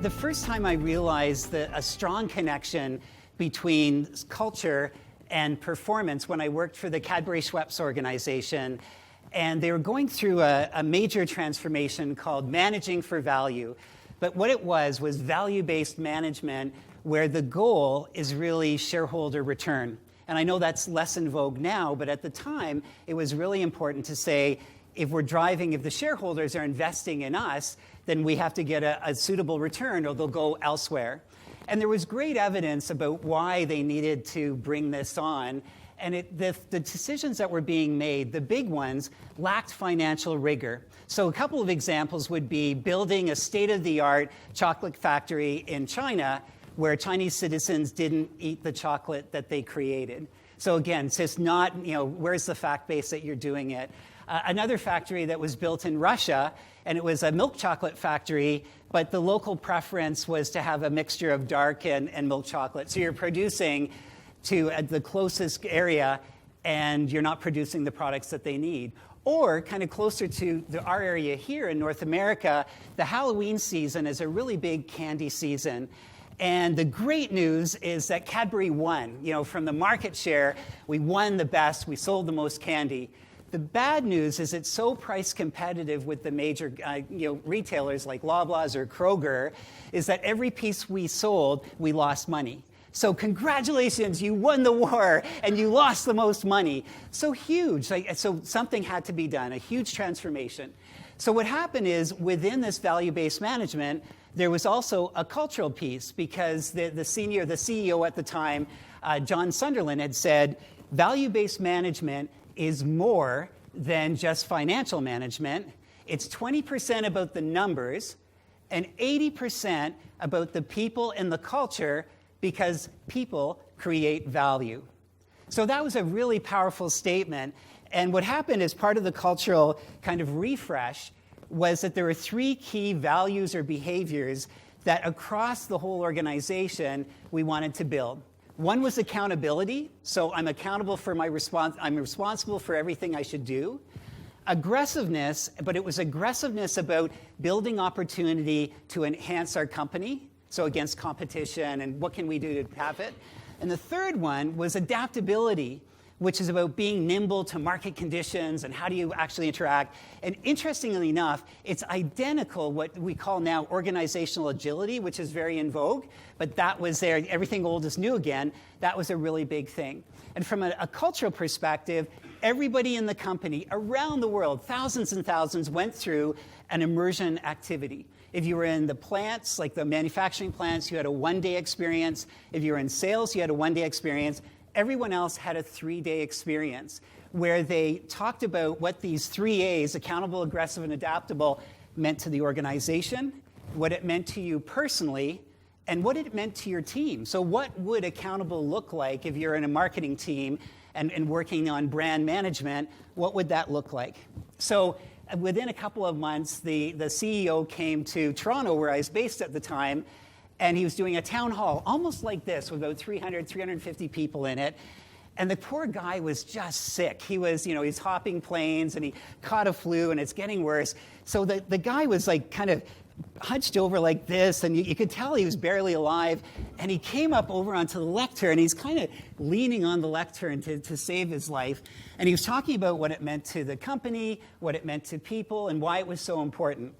The first time I realized that a strong connection between culture and performance when I worked for the Cadbury Schweppes organization, and they were going through a major transformation called Managing for Value. But what it was value-based management where the goal is really shareholder return. And I know that's less in vogue now, but at the time, it was really important to say, if the shareholders are investing in us, then we have to get a suitable return or they'll go elsewhere. And there was great evidence about why they needed to bring this on. And the decisions that were being made, the big ones, lacked financial rigor. So a couple of examples would be building a state-of-the-art chocolate factory in China where Chinese citizens didn't eat the chocolate that they created. So again, it's just not, where's the fact base that you're doing it? Another factory that was built in Russia, and it was a milk chocolate factory, but the local preference was to have a mixture of dark and milk chocolate. So you're producing to the closest area, and you're not producing the products that they need. Or kind of closer to our area here in North America, the Halloween season is a really big candy season. And the great news is that Cadbury won. From the market share, we won the best, we sold the most candy. The bad news is it's so price competitive with the major retailers like Loblaws or Kroger, is that every piece we sold, we lost money. So congratulations, you won the war and you lost the most money. So huge. So something had to be done, a huge transformation. So what happened is within this value-based management, there was also a cultural piece because the CEO at the time, John Sunderland, had said, value-based management is more than just financial management. It's 20% about the numbers and 80% about the people and the culture because people create value. So that was a really powerful statement. And what happened as part of the cultural kind of refresh was that there were 3 key values or behaviors that across the whole organization we wanted to build. One was accountability, so I'm accountable for I'm responsible for everything I should do. Aggressiveness, but it was aggressiveness about building opportunity to enhance our company, so against competition and what can we do to have it. And the third one was adaptability, which is about being nimble to market conditions and how do you actually interact. And interestingly enough, it's identical what we call now organizational agility, which is very in vogue, but that was there. Everything old is new again. That was a really big thing. And from a cultural perspective, everybody in the company around the world, thousands and thousands, went through an immersion activity. If you were in the plants, like the manufacturing plants, you had a one-day experience. If you were in sales, you had a one-day experience. Everyone else had a 3-day experience where they talked about what these 3 A's, accountable, aggressive, and adaptable, meant to the organization, what it meant to you personally, and what it meant to your team. So what would accountable look like if you're in a marketing team and working on brand management? What would that look like? So within a couple of months, the CEO came to Toronto, where I was based at the time, and he was doing a town hall, almost like this, with about 350 people in it. And the poor guy was just sick. He was, he's hopping planes, and he caught a flu, and it's getting worse. So the guy was like kind of hunched over like this, and you could tell he was barely alive. And he came up over onto the lectern, and he's kind of leaning on the lectern to save his life. And he was talking about what it meant to the company, what it meant to people, and why it was so important.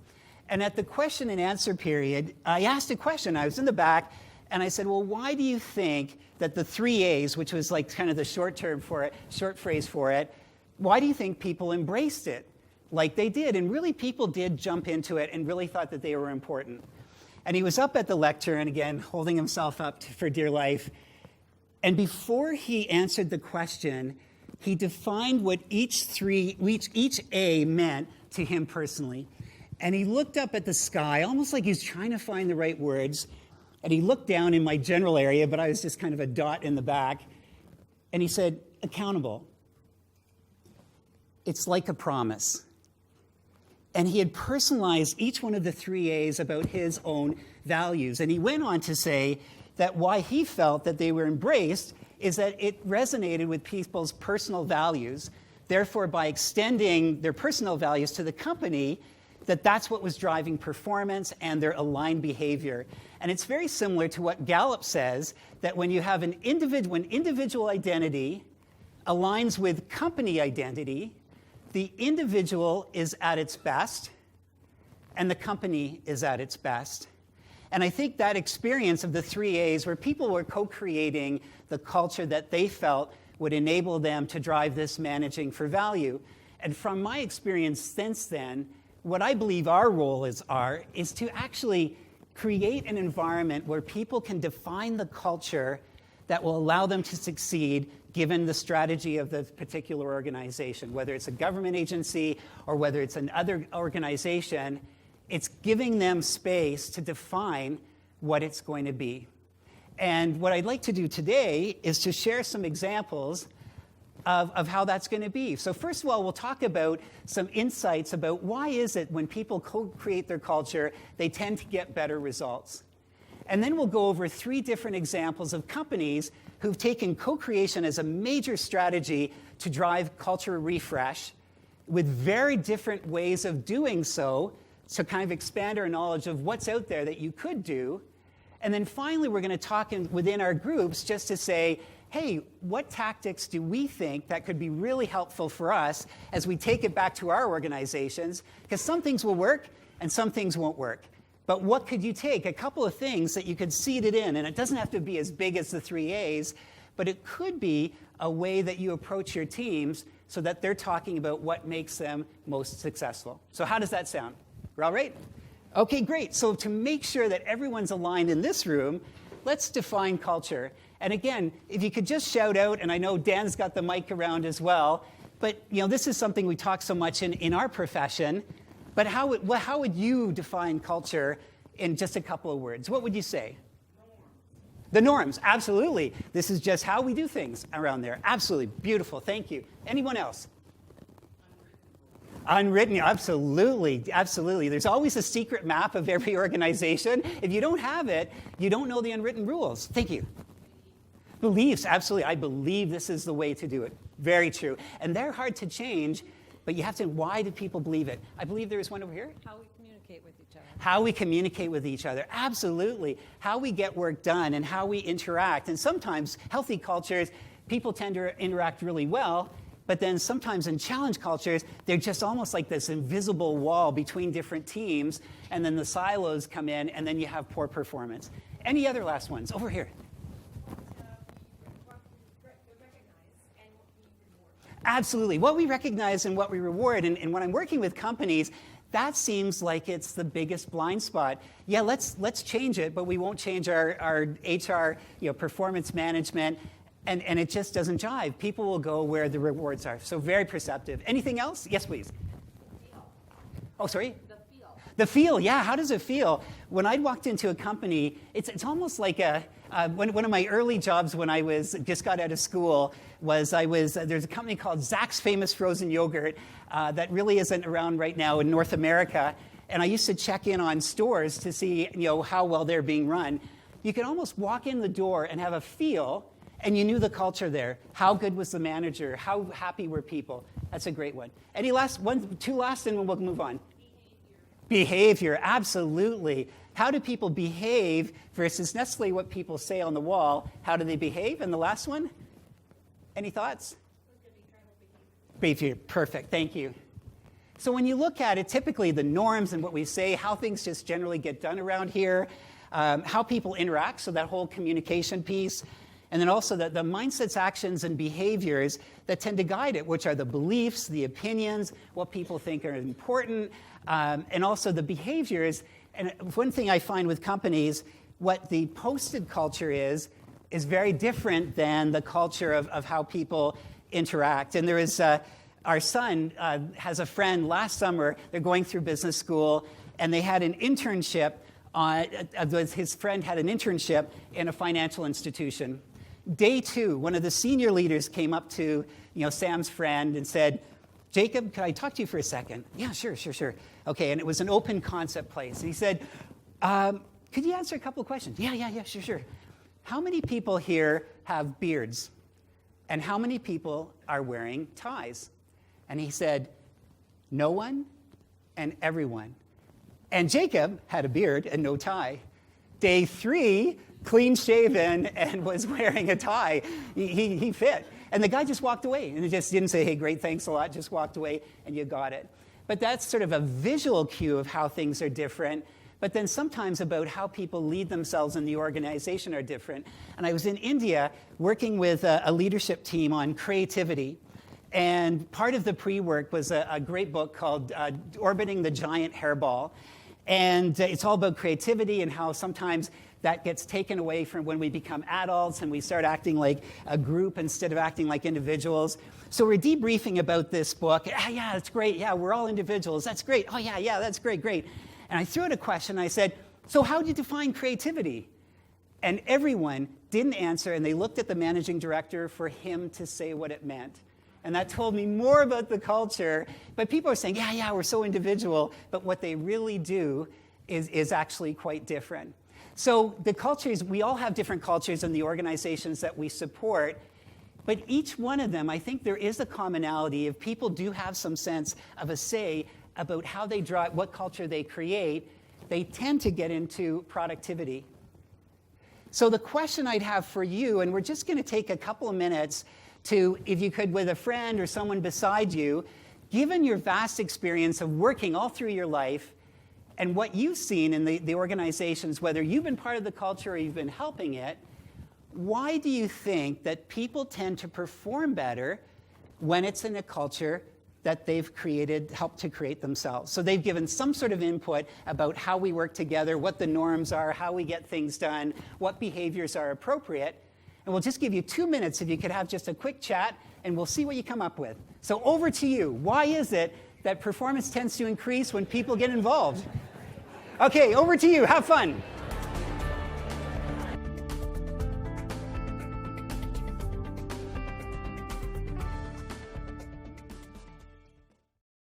And at the question and answer period, I asked a question. I was in the back, and I said, well, why do you think that the 3 A's, which was like kind of the short phrase for it, why do you think people embraced it like they did? And really, people did jump into it and really thought that they were important. And he was up at the lectern, again, holding himself up for dear life. And before he answered the question, he defined what each A meant to him personally. And he looked up at the sky, almost like he was trying to find the right words. And he looked down in my general area, but I was just kind of a dot in the back. And he said, accountable. It's like a promise. And he had personalized each one of the 3 A's about his own values. And he went on to say that why he felt that they were embraced is that it resonated with people's personal values. Therefore, by extending their personal values to the company, that that's what was driving performance and their aligned behavior. And it's very similar to what Gallup says, that when you have when individual identity aligns with company identity, the individual is at its best, and the company is at its best. And I think that experience of the 3 A's, where people were co-creating the culture that they felt would enable them to drive this managing for value. And from my experience since then, what I believe our role is to actually create an environment where people can define the culture that will allow them to succeed given the strategy of the particular organization. Whether it's a government agency or whether it's another organization, it's giving them space to define what it's going to be. And what I'd like to do today is to share some examples of how that's going to be. So first of all, we'll talk about some insights about why is it when people co-create their culture, they tend to get better results. And then we'll go over 3 different examples of companies who've taken co-creation as a major strategy to drive culture refresh with very different ways of doing so to kind of expand our knowledge of what's out there that you could do. And then finally, we're going to talk within our groups just to say, hey, what tactics do we think that could be really helpful for us as we take it back to our organizations? Because some things will work and some things won't work. But what could you take? A couple of things that you could seed it in, and it doesn't have to be as big as the 3 A's, but it could be a way that you approach your teams so that they're talking about what makes them most successful. So how does that sound? We're all right? Okay, great. So to make sure that everyone's aligned in this room, let's define culture. And again, if you could just shout out, and I know Dan's got the mic around as well, but this is something we talk so much in our profession, but how would you define culture in just a couple of words? What would you say? Norms. The norms, absolutely. This is just how we do things around there. Absolutely. Beautiful. Thank you. Anyone else? Unwritten, absolutely, absolutely. There's always a secret map of every organization. If you don't have it, you don't know the unwritten rules. Thank you. Beliefs, absolutely. I believe this is the way to do it. Very true. And they're hard to change, but you have to, why do people believe it? I believe there is one over here. How we communicate with each other. How we communicate with each other, absolutely. How we get work done and how we interact. And sometimes healthy cultures, people tend to interact really well, but then sometimes in challenge cultures, they're just almost like this invisible wall between different teams, and then the silos come in, and then you have poor performance. Any other last ones? Over here. Absolutely. What we recognize and what we reward. And when I'm working with companies, that seems like it's the biggest blind spot. Yeah, let's change it, but we won't change our HR, performance management. And it just doesn't jive. People will go where the rewards are. So very perceptive. Anything else? Yes, please. The feel. Oh, sorry? The feel. The feel, yeah. How does it feel? When I walked into a company, it's almost like one of my early jobs when I just got out of school was there's a company called Zach's Famous Frozen Yogurt that really isn't around right now in North America. And I used to check in on stores to see how well they're being run. You could almost walk in the door and have a feel, and you knew the culture there. How good was the manager? How happy were people? That's a great one. Any last one, 2 last, and we'll move on. Behavior, absolutely. How do people behave versus necessarily what people say on the wall? How do they behave? And the last one? Any thoughts? Behavior, perfect, thank you. So when you look at it, typically the norms and what we say, how things just generally get done around here, how people interact, so that whole communication piece, and then also the mindsets, actions, and behaviors that tend to guide it, which are the beliefs, the opinions, what people think are important, and also the behaviors. And one thing I find with companies, what the posted culture is very different than the culture of how people interact. And there is, our son has a friend last summer, they're going through business school, and they had an internship, his friend had an internship in a financial institution. Day 2, one of the senior leaders came up to Sam's friend and said, Jacob, could I talk to you for a second? Yeah, sure. Okay, and it was an open concept place. And he said, could you answer a couple of questions? Yeah, sure. How many people here have beards? And how many people are wearing ties? And he said, no one, and everyone. And Jacob had a beard and no tie. Day 3, clean shaven and was wearing a tie. He fit. And the guy just walked away. And he just didn't say, hey, great, thanks a lot. Just walked away and you got it. But that's sort of a visual cue of how things are different. But then sometimes about how people lead themselves in the organization are different. And I was in India working with a leadership team on creativity. And part of the pre-work was a great book called Orbiting the Giant Hairball. And it's all about creativity and how sometimes that gets taken away from when we become adults and we start acting like a group instead of acting like individuals. So we're debriefing about this book. Yeah, that's great. Yeah, we're all individuals. That's great. Oh, yeah, that's great. And I threw out a question. I said, so how do you define creativity? And everyone didn't answer, and they looked at the managing director for him to say what it meant. And that told me more about the culture. But people are saying, yeah, we're so individual. But what they really do is actually quite different. So the cultures, we all have different cultures in the organizations that we support. But each one of them, I think there is a commonality. If people do have some sense of a say about how they drive, what culture they create, they tend to get into productivity. So the question I'd have for you, and we're just going to take a couple of minutes to, if you could, with a friend or someone beside you, given your vast experience of working all through your life and what you've seen in the organizations, whether you've been part of the culture or you've been helping it, why do you think that people tend to perform better when it's in a culture that they've helped to create themselves? So they've given some sort of input about how we work together, what the norms are, how we get things done, what behaviors are appropriate. And we'll just give you 2 minutes if you could have just a quick chat, and we'll see what you come up with. So over to you. Why is it that performance tends to increase when people get involved? Okay, over to you. Have fun.